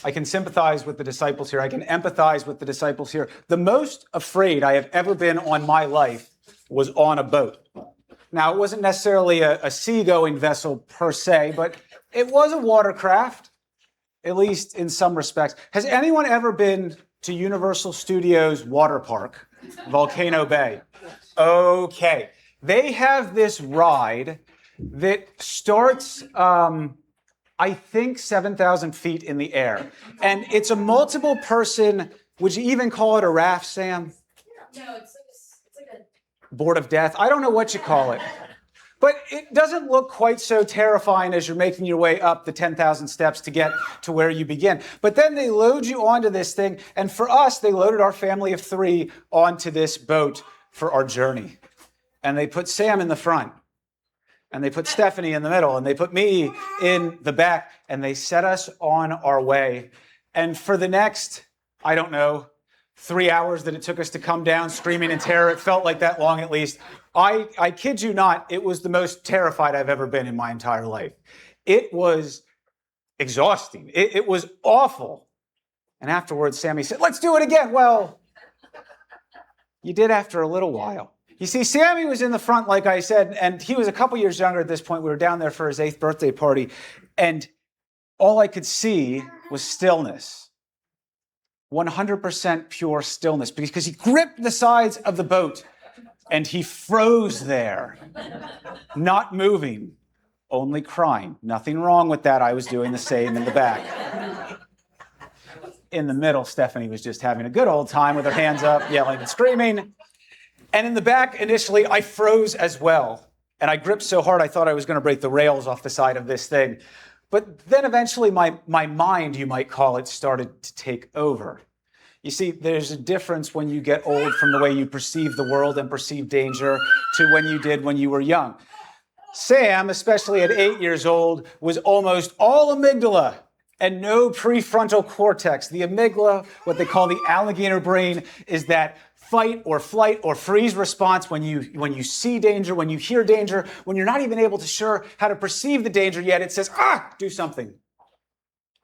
I can sympathize with the disciples here. I can empathize with the disciples here. The most afraid I have ever been on my life was on a boat. Now, it wasn't necessarily a seagoing vessel per se, but it was a watercraft, at least in some respects. Has anyone ever been to Universal Studios Water Park, Volcano Bay? Okay. They have this ride that starts, I think, 7,000 feet in the air. And it's a multiple person, would you even call it a raft, Sam? No, it's like a Board of death. I don't know what you call it. But it doesn't look quite so terrifying as you're making your way up the 10,000 steps to get to where you begin. But then they load you onto this thing. And for us, they loaded our family of 3 onto this boat for our journey. And they put Sam in the front. And they put Stephanie in the middle. And they put me in the back. And they set us on our way. And for the next, I don't know, 3 hours that it took us to come down screaming in terror. It felt like that long at least. I kid you not, it was the most terrified I've ever been in my entire life. It was exhausting. It was awful. And afterwards, Sammy said, let's do it again. Well, you did after a little while. You see, Sammy was in the front, like I said, and he was a couple years younger at this point. We were down there for his 8th birthday party, and all I could see was stillness. 100% pure stillness, because he gripped the sides of the boat and he froze there, not moving, only crying. Nothing wrong with that. I was doing the same in the back. In the middle, Stephanie was just having a good old time with her hands up, yelling and screaming. And in the back, initially, I froze as well. And I gripped so hard, I thought I was going to break the rails off the side of this thing. But then eventually my mind, you might call it, started to take over. You see, there's a difference when you get old from the way you perceive the world and perceive danger to when you did when you were young. Sam, especially at 8 years old, was almost all amygdala and no prefrontal cortex. The amygdala, what they call the alligator brain, is that fight or flight or freeze response when you see danger, when you hear danger, when you're not even able to sure how to perceive the danger yet. It says, do something.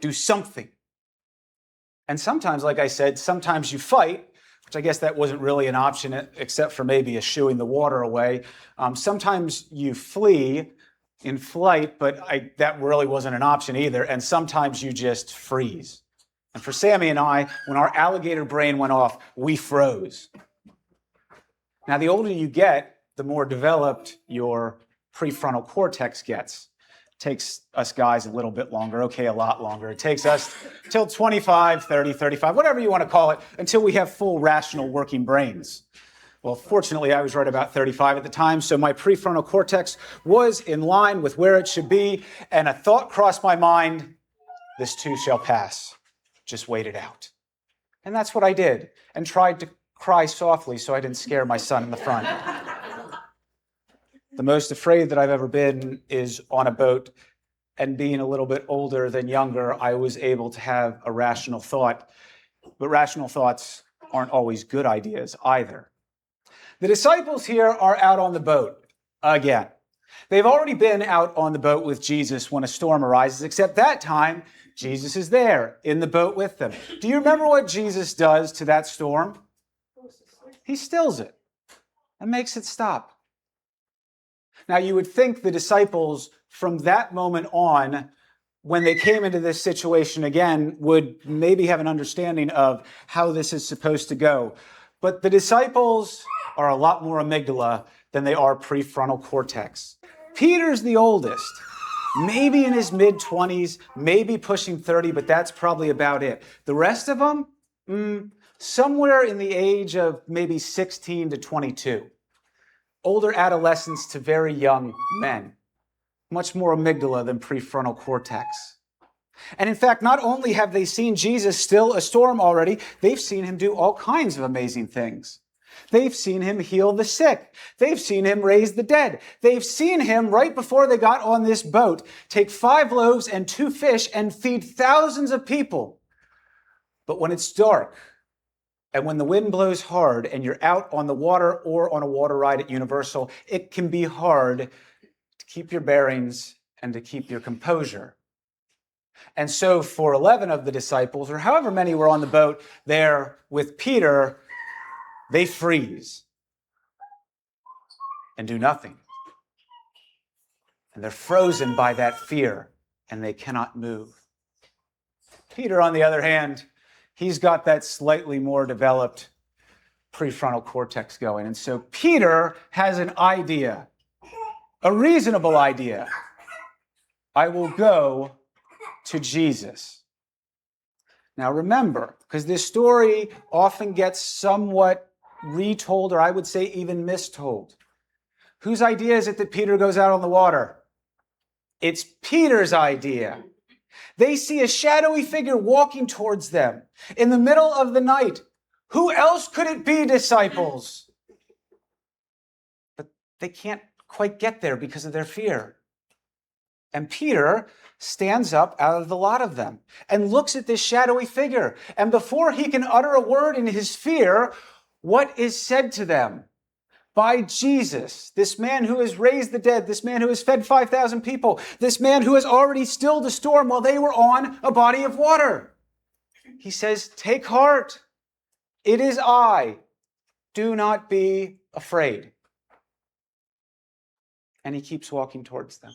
Do something. And sometimes, like I said, sometimes you fight, which I guess that wasn't really an option except for maybe eschewing the water away. Sometimes you flee in flight, but that really wasn't an option either. And sometimes you just freeze. And for Sammy and I, when our alligator brain went off, we froze. Now, the older you get, the more developed your prefrontal cortex gets. It takes us guys a little bit longer, okay, a lot longer. It takes us till 25, 30, 35, whatever you want to call it, until we have full rational working brains. Well, fortunately, I was right about 35 at the time, so my prefrontal cortex was in line with where it should be, and a thought crossed my mind, this too shall pass. Just wait it out. And that's what I did, and tried to cry softly so I didn't scare my son in the front. The most afraid that I've ever been is on a boat, and being a little bit older than younger, I was able to have a rational thought. But rational thoughts aren't always good ideas either. The disciples here are out on the boat again. They've already been out on the boat with Jesus when a storm arises, except that time, Jesus is there in the boat with them. Do you remember what Jesus does to that storm? He stills it and makes it stop. Now, you would think the disciples, from that moment on, when they came into this situation again, would maybe have an understanding of how this is supposed to go. But the disciples are a lot more amygdala than they are prefrontal cortex. Peter's the oldest, maybe in his mid-20s, maybe pushing 30, but that's probably about it. The rest of them, somewhere in the age of maybe 16 to 22. Older adolescents to very young men. Much more amygdala than prefrontal cortex. And in fact, not only have they seen Jesus still a storm already, they've seen him do all kinds of amazing things. They've seen him heal the sick. They've seen him raise the dead. They've seen him, right before they got on this boat, take 5 loaves and 2 fish and feed thousands of people. But when it's dark, and when the wind blows hard and you're out on the water or on a water ride at Universal, it can be hard to keep your bearings and to keep your composure. And so for 11 of the disciples, or however many were on the boat there with Peter, they freeze and do nothing. And they're frozen by that fear, and they cannot move. Peter, on the other hand, he's got that slightly more developed prefrontal cortex going. And so Peter has an idea, a reasonable idea. I will go to Jesus. Now remember, because this story often gets somewhat retold, or I would say even mistold. Whose idea is it that Peter goes out on the water? It's Peter's idea. They see a shadowy figure walking towards them in the middle of the night. Who else could it be, disciples? But they can't quite get there because of their fear. And Peter stands up out of the lot of them and looks at this shadowy figure. And before he can utter a word in his fear, what is said to them by Jesus, this man who has raised the dead, this man who has fed 5,000 people, this man who has already stilled the storm while they were on a body of water? He says, "Take heart. It is I. Do not be afraid." And he keeps walking towards them.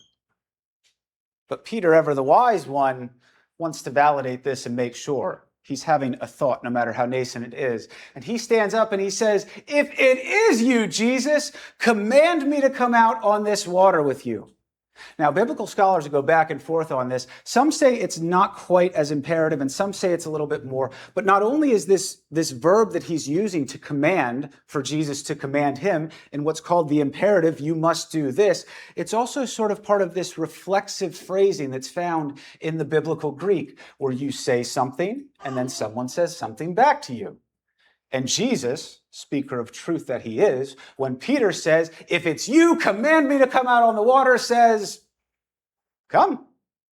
But Peter, ever the wise one, wants to validate this and make sure. He's having a thought, no matter how nascent it is. And he stands up and he says, "If it is you, Jesus, command me to come out on this water with you." Now, biblical scholars go back and forth on this. Some say it's not quite as imperative, and some say it's a little bit more. But not only is this verb that he's using to command, for Jesus to command him, in what's called the imperative, you must do this, it's also sort of part of this reflexive phrasing that's found in the biblical Greek, where you say something, and then someone says something back to you. And Jesus, speaker of truth that he is, when Peter says, "If it's you, command me to come out on the water," says, "Come."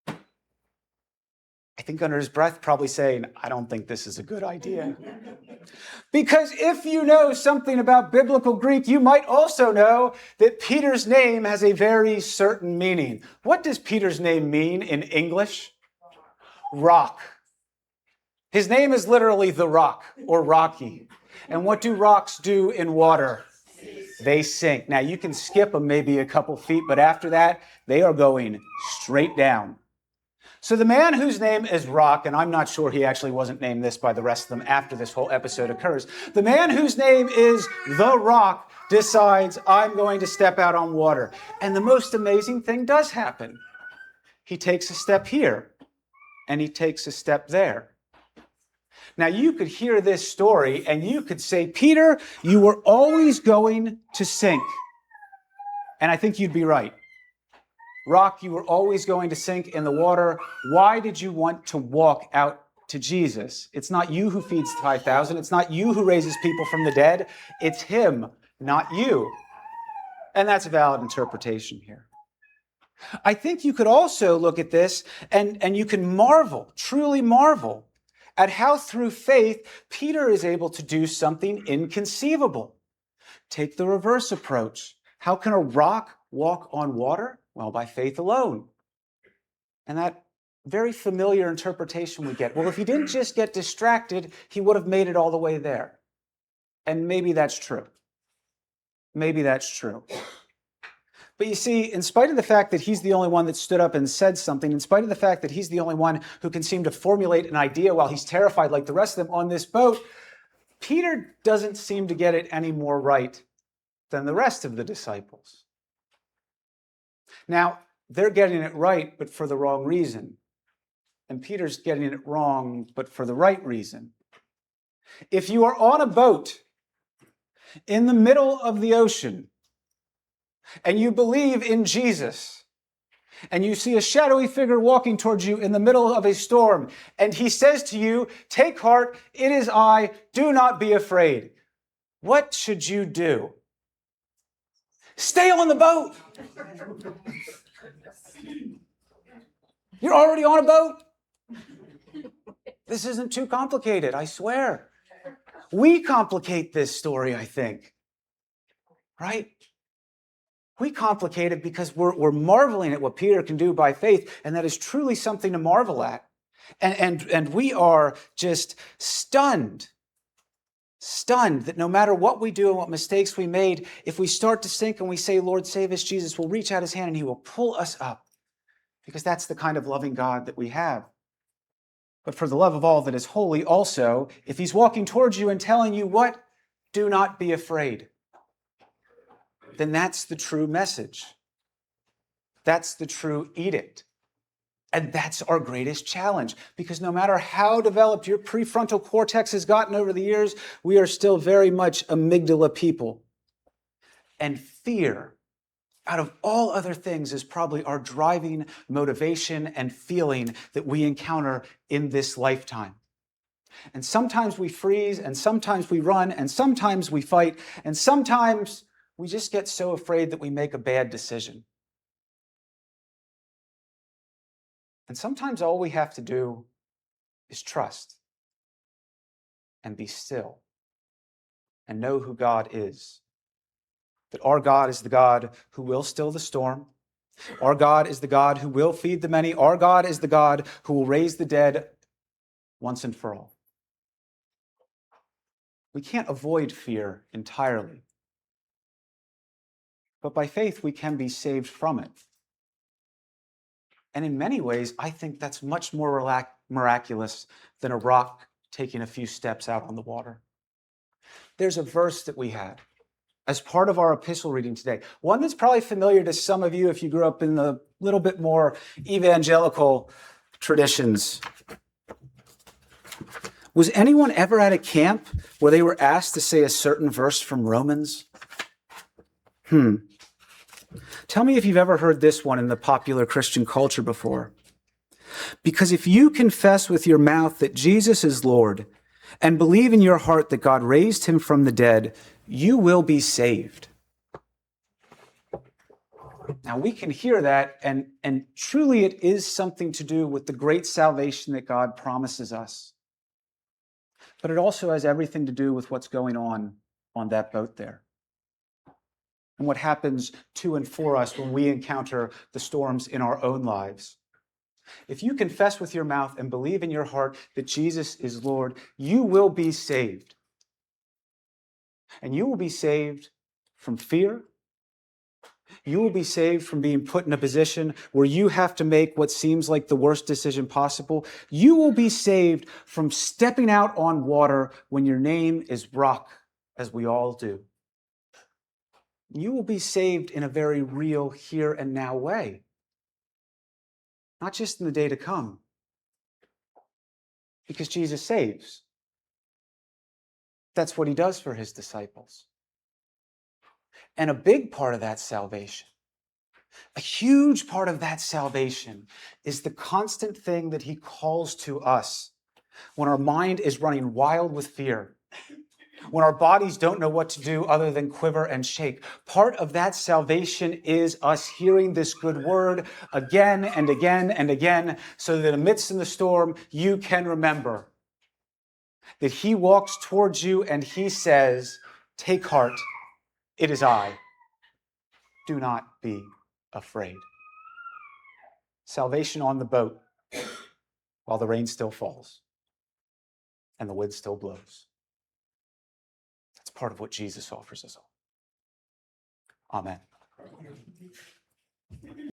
I think under his breath, probably saying, "I don't think this is a good idea." Because if you know something about biblical Greek, you might also know that Peter's name has a very certain meaning. What does Peter's name mean in English? Rock. His name is literally the rock, or rocky. And what do rocks do in water? They sink. Now, you can skip them maybe a couple feet, but after that, they are going straight down. So the man whose name is Rock, and I'm not sure he actually wasn't named this by the rest of them after this whole episode occurs, the man whose name is the Rock decides, "I'm going to step out on water." And the most amazing thing does happen. He takes a step here, and he takes a step there. Now, you could hear this story and you could say, "Peter, you were always going to sink." And I think you'd be right. Rock, you were always going to sink in the water. Why did you want to walk out to Jesus? It's not you who feeds 5,000. It's not you who raises people from the dead. It's him, not you. And that's a valid interpretation here. I think you could also look at this and you can marvel, truly marvel, at how through faith, Peter is able to do something inconceivable. Take the reverse approach. How can a rock walk on water? Well, by faith alone. And that very familiar interpretation we get. Well, if he didn't just get distracted, he would have made it all the way there. And maybe that's true. Maybe that's true. But you see, in spite of the fact that he's the only one that stood up and said something, in spite of the fact that he's the only one who can seem to formulate an idea while he's terrified like the rest of them on this boat, Peter doesn't seem to get it any more right than the rest of the disciples. Now, they're getting it right, but for the wrong reason. And Peter's getting it wrong, but for the right reason. If you are on a boat in the middle of the ocean, and you believe in Jesus, and you see a shadowy figure walking towards you in the middle of a storm, and he says to you, "Take heart, it is I, do not be afraid," what should you do? Stay on the boat. You're already on a boat. This isn't too complicated, I swear. We complicate this story, I think. Right? We complicate it because we're marveling at what Peter can do by faith, and that is truly something to marvel at. And we are just stunned that no matter what we do and what mistakes we made, if we start to sink and we say, Lord, save us, Jesus will reach out his hand and he will pull us up, because that's the kind of loving God that we have. But for the love of all that is holy also, if he's walking towards you and telling you what, do not be afraid, then that's the true message. That's the true edict. And that's our greatest challenge, because no matter how developed your prefrontal cortex has gotten over the years, we are still very much amygdala people. And fear, out of all other things, is probably our driving motivation and feeling that we encounter in this lifetime. And sometimes we freeze, and sometimes we run, and sometimes we fight, and sometimes we just get so afraid that we make a bad decision. And sometimes all we have to do is trust and be still and know who God is. That our God is the God who will still the storm. Our God is the God who will feed the many. Our God is the God who will raise the dead once and for all. We can't avoid fear entirely, but by faith we can be saved from it. And in many ways, I think that's much more miraculous than a rock taking a few steps out on the water. There's a verse that we had as part of our epistle reading today, one that's probably familiar to some of you if you grew up in the little bit more evangelical traditions. Was anyone ever at a camp where they were asked to say a certain verse from Romans? Tell me if you've ever heard this one in the popular Christian culture before. Because if you confess with your mouth that Jesus is Lord and believe in your heart that God raised him from the dead, you will be saved. Now we can hear that, and truly it is something to do with the great salvation that God promises us. But it also has everything to do with what's going on that boat there, and what happens to and for us when we encounter the storms in our own lives. If you confess with your mouth and believe in your heart that Jesus is Lord, you will be saved. And you will be saved from fear. You will be saved from being put in a position where you have to make what seems like the worst decision possible. You will be saved from stepping out on water when your name is rock, as we all do. You will be saved in a very real here and now way, not just in the day to come, because Jesus saves. That's what he does for his disciples. And a big part of that salvation, a huge part of that salvation, is the constant thing that he calls to us when our mind is running wild with fear, when our bodies don't know what to do other than quiver and shake. Part of that salvation is us hearing this good word again and again and again, so that amidst in the storm, you can remember that he walks towards you and he says, "Take heart, it is I. Do not be afraid." Salvation on the boat while the rain still falls and the wind still blows. That's part of what Jesus offers us all. Amen.